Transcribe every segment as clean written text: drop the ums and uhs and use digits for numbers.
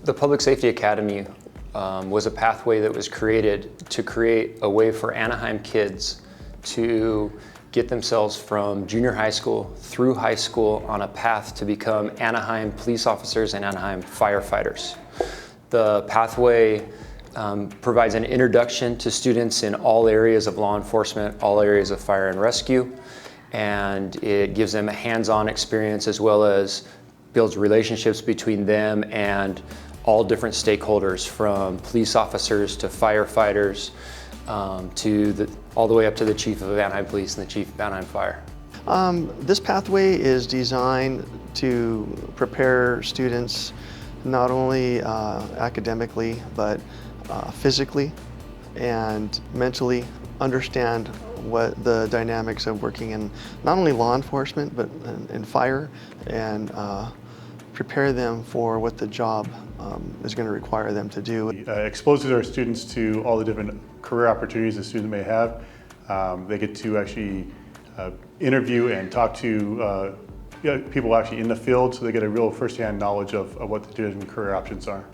The Public Safety Academy was a pathway that was created to create a way for Anaheim kids to get themselves from junior high school through high school on a path to become Anaheim police officers and Anaheim firefighters. The pathway provides an introduction to students in all areas of law enforcement, all areas of fire and rescue, and it gives them a hands-on experience as well as builds relationships between them and all different stakeholders, from police officers to firefighters, all the way up to the chief of Anaheim Police and the chief of Anaheim Fire. This pathway is designed to prepare students not only academically, but physically and mentally, understand what the dynamics of working in not only law enforcement, but in fire, and prepare them for what the job is going to require them to do. Exposes our students to all the different career opportunities a student may have. They get to actually interview and talk to people actually in the field, so they get a real first-hand knowledge of what the different career options are.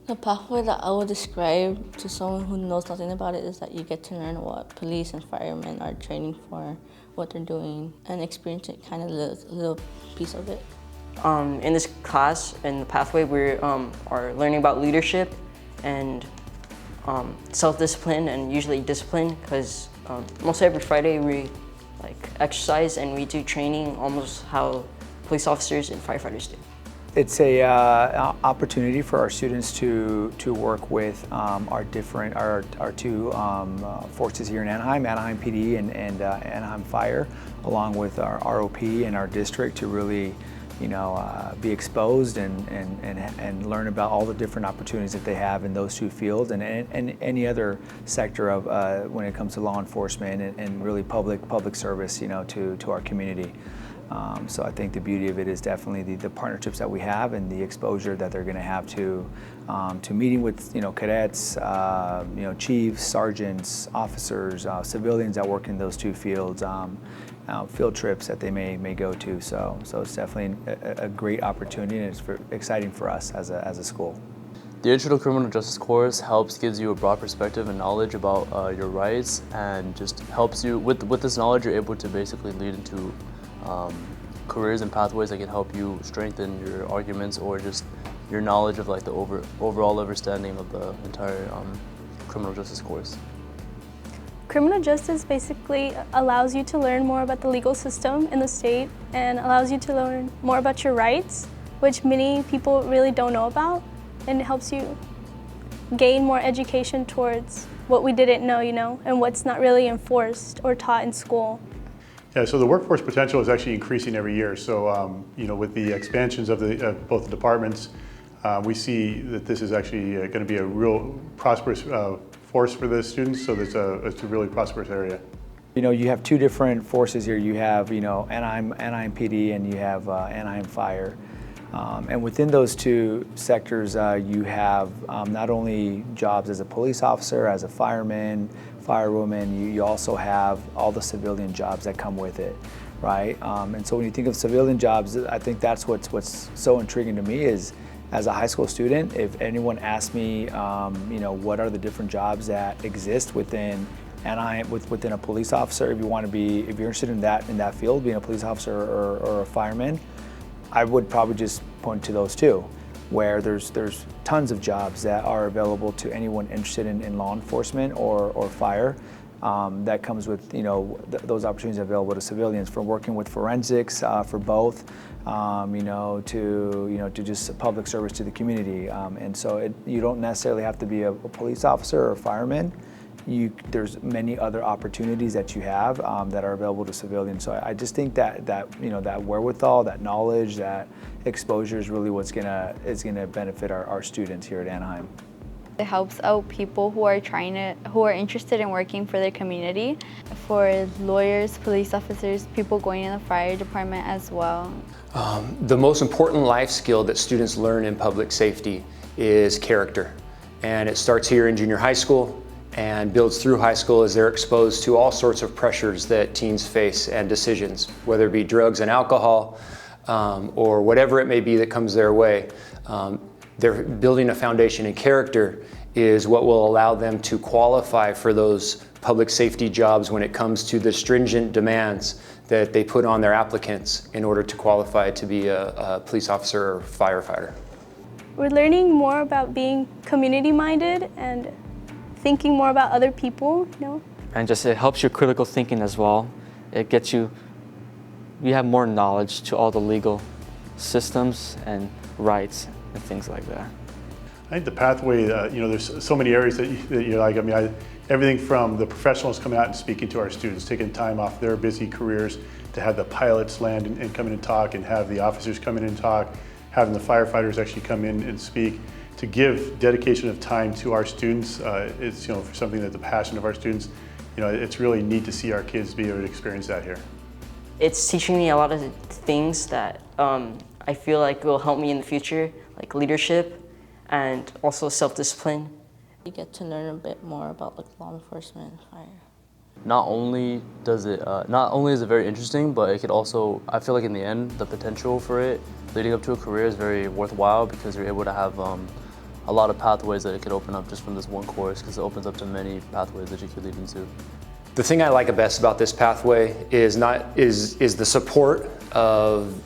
The pathway that I would describe to someone who knows nothing about it is that you get to learn what police and firemen are training for, what they're doing, and experience it, kind of a little piece of it. In this class, in the pathway, we are learning about leadership and self-discipline, and usually discipline, because most every Friday we exercise and we do training almost how police officers and firefighters do. It's a opportunity for our students to work with our two forces here in Anaheim, Anaheim PD and Anaheim Fire, along with our ROP and our district, to really be exposed and learn about all the different opportunities that they have in those two fields and any other sector of when it comes to law enforcement and really public service, to our community. So I think the beauty of it is definitely the partnerships that we have and the exposure that they're going to have to meeting with cadets, chiefs, sergeants, officers, civilians that work in those two fields. Field trips that they may go to. So it's definitely a great opportunity, and it's exciting for us as a school. The Intro to Criminal Justice course gives you a broad perspective and knowledge about your rights, and just helps you, with this knowledge, you're able to basically lead into careers and pathways that can help you strengthen your arguments or just your knowledge of the overall understanding of the entire criminal justice course. Criminal justice basically allows you to learn more about the legal system in the state and allows you to learn more about your rights, which many people really don't know about, and it helps you gain more education towards what we didn't know, and what's not really enforced or taught in school. Yeah, so the workforce potential is actually increasing every year. So, with the expansions of both the departments, we see that this is actually going to be a real prosperous force for the students. So it's a really prosperous area. You have two different forces here. You have, Anaheim PD and you have Anaheim Fire. And within those two sectors, you have not only jobs as a police officer, as a fireman, firewoman, you also have all the civilian jobs that come with it, right? And so when you think of civilian jobs, I think that's what's so intriguing to me is, as a high school student, if anyone asked me, what are the different jobs that exist within Anaheim, within a police officer, if you're interested in that field, being a police officer or a fireman, I would probably just point to those two, where there's tons of jobs that are available to anyone interested in law enforcement or fire. That comes with those opportunities available to civilians, from working with forensics for both, to just public service to the community. And so you don't necessarily have to be a police officer or a fireman. There's many other opportunities that you have that are available to civilians. So I just think that wherewithal, that knowledge, that exposure is really what's gonna benefit our students here at Anaheim. It helps out people who are interested in working for their community, for lawyers, police officers, people going in the fire department as well. The most important life skill that students learn in public safety is character. And it starts here in junior high school and builds through high school as they're exposed to all sorts of pressures that teens face and decisions, whether it be drugs and alcohol, or whatever it may be that comes their way. They're building a foundation in character is what will allow them to qualify for those public safety jobs when it comes to the stringent demands that they put on their applicants in order to qualify to be a police officer or firefighter. We're learning more about being community-minded and thinking more about other people, you know. And just it helps your critical thinking as well. It gets you have more knowledge to all the legal systems and rights and things like that. I think the pathway, you know, there's so many areas that you like. I mean, everything from the professionals coming out and speaking to our students, taking time off their busy careers to have the pilots land and come in and talk, and have the officers come in and talk, having the firefighters actually come in and speak, to give dedication of time to our students. It's, you know, for something that the passion of our students, you know, it's really neat to see our kids be able to experience that here. It's teaching me a lot of things that I feel like will help me in the future, like leadership and also self-discipline. You get to learn a bit more about like law enforcement and fire. Not only is it very interesting, but it could also, I feel like in the end, the potential for it leading up to a career is very worthwhile, because you're able to have a lot of pathways that it could open up just from this one course, because it opens up to many pathways that you could lead into. The thing I like best about this pathway is the support of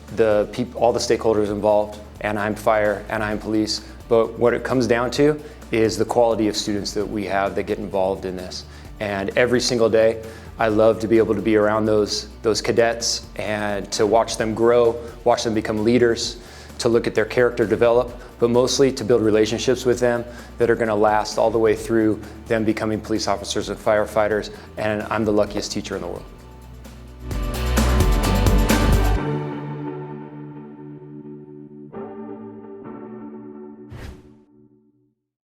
all the stakeholders involved, Anaheim Fire, Anaheim Police, but what it comes down to is the quality of students that we have that get involved in this. And every single day, I love to be able to be around those cadets and to watch them grow, watch them become leaders, to look at their character develop, but mostly to build relationships with them that are gonna last all the way through them becoming police officers and firefighters, and I'm the luckiest teacher in the world.